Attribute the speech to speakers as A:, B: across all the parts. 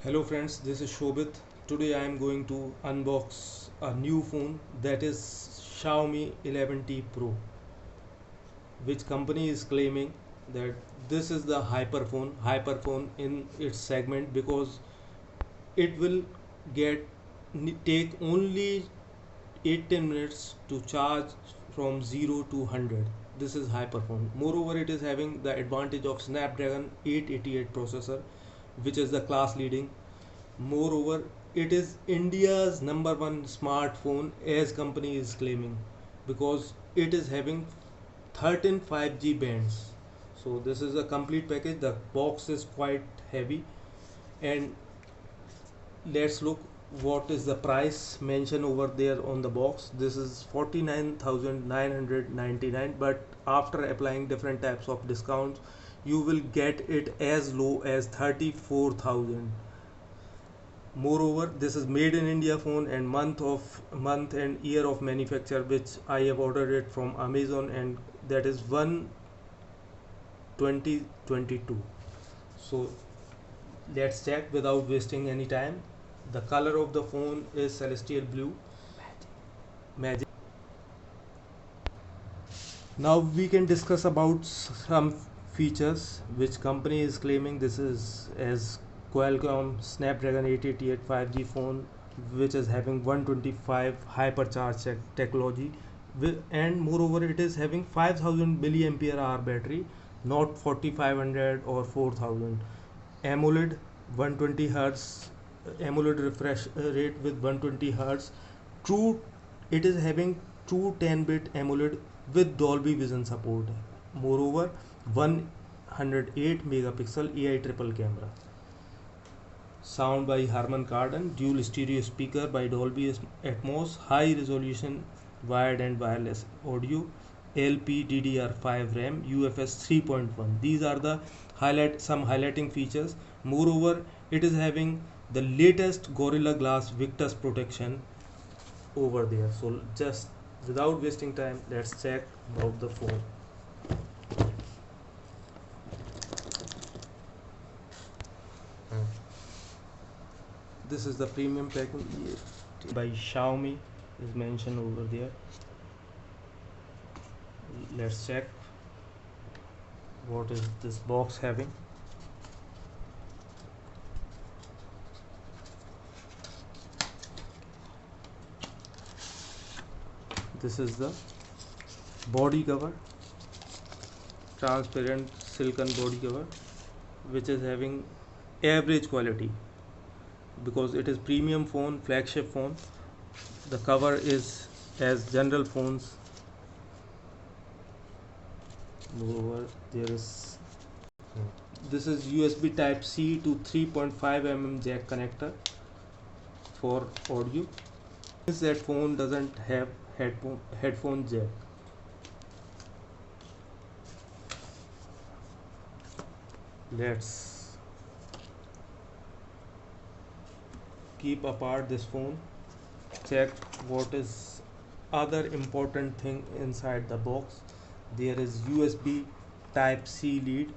A: Hello friends, this is Shobit. Today I am going to unbox a new phone, that is Xiaomi 11T Pro, which company is claiming that this is the hyperphone in its segment, because it will get take only 8-10 minutes to charge from 0 to 100. This is hyperphone. Moreover, it is having the advantage of Snapdragon 888 processor, which is the class leading. Moreover, it is India's number one smartphone, as company is claiming, because it is having 13 5G bands. So this is a complete package. The box is quite heavy, and let's look what is the price mentioned over there on the box. This is 49,999, but after applying different types of discounts, you will get it as low as 34,000. Moreover, this is made in India phone, and month and year of manufacture, which I have ordered it from Amazon, and that is 1/20/22. So let's check without wasting any time. The color of the phone is celestial blue, magic. Now we can discuss about some features which company is claiming. This is as Qualcomm Snapdragon 888 5G phone, which is having 125 hypercharge technology, and moreover it is having 5000 milliampere hour battery, not 4500 or 4000. AMOLED 120 hertz, AMOLED refresh rate with 120 hertz. True, it is having true 10-bit AMOLED with Dolby Vision support. Moreover, 108 megapixel AI triple camera. Sound by Harmon Kardon, dual stereo speaker by Dolby Atmos, high resolution wired and wireless audio, LPDDR5 RAM, UFS 3.1. These are the some highlighting features. Moreover, it is having the latest Gorilla Glass Victus protection over there. So just without wasting time, let's check about the phone. This is the premium package by Xiaomi, is mentioned over there. Let's check what is this box having. This is the body cover, transparent silicon body cover, which is having average quality, because it is premium phone, flagship phone. The cover is as general phones. Moreover, there is this is USB type C to 3.5 mm jack connector for audio. That phone doesn't have headphone jack. Let's keep apart this phone, check what is other important thing inside the box. There is USB type C lead.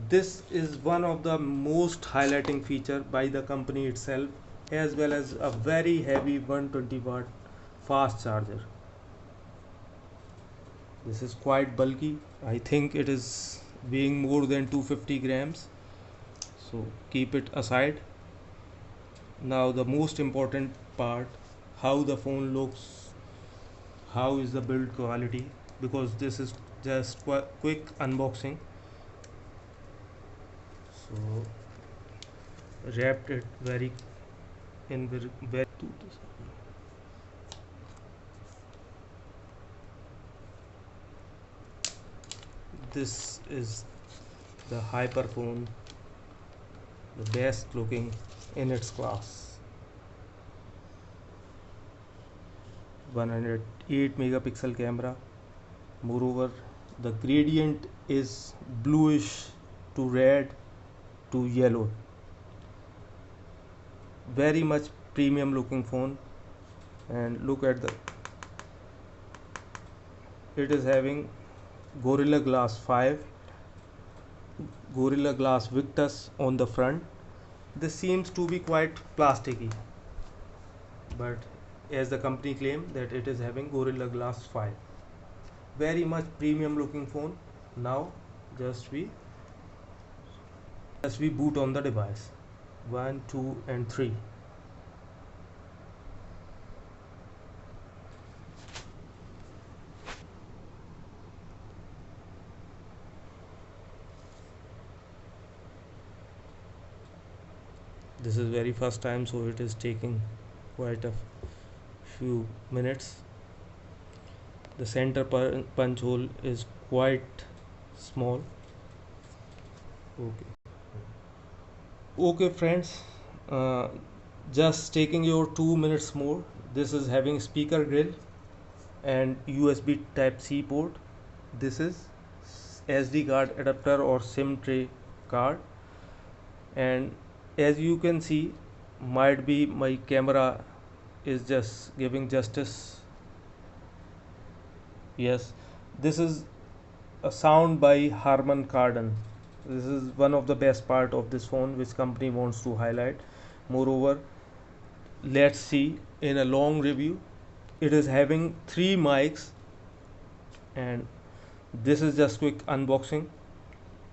A: This is one of the most highlighting feature by the company itself, as well as a very heavy 120 watt fast charger. This is quite bulky. I think it is weighing more than 250 grams. So keep it aside. Now the most important part, how the phone looks, how is the build quality, because this is just quick unboxing. So wrapped it very this is the HYPERPHONE, the best looking in its class. 108 megapixel camera. Moreover, the gradient is bluish to red to yellow. Very much premium looking phone. And look at it is having Gorilla Glass 5, Gorilla Glass Victus on the front, This seems to be quite plasticky, but as the company claim that it is having Gorilla Glass 5. Very much premium looking phone. Now just we boot on the device. 1, 2 and 3. This is very first time, so it is taking quite a few minutes. The center punch hole is quite small. Okay friends, uh, just taking your 2 minutes more. This is having speaker grill and USB type C port. This is SD card adapter or SIM tray card, and as you can see, might be my camera is just giving justice. Yes, this is a sound by Harmon Kardon. This is one of the best part of this phone which company wants to highlight. Moreover, let's see in a long review. It is having 3 mics, and this is just quick unboxing.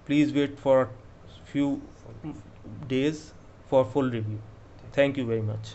A: Please wait for a few days for full review. Thank you very much.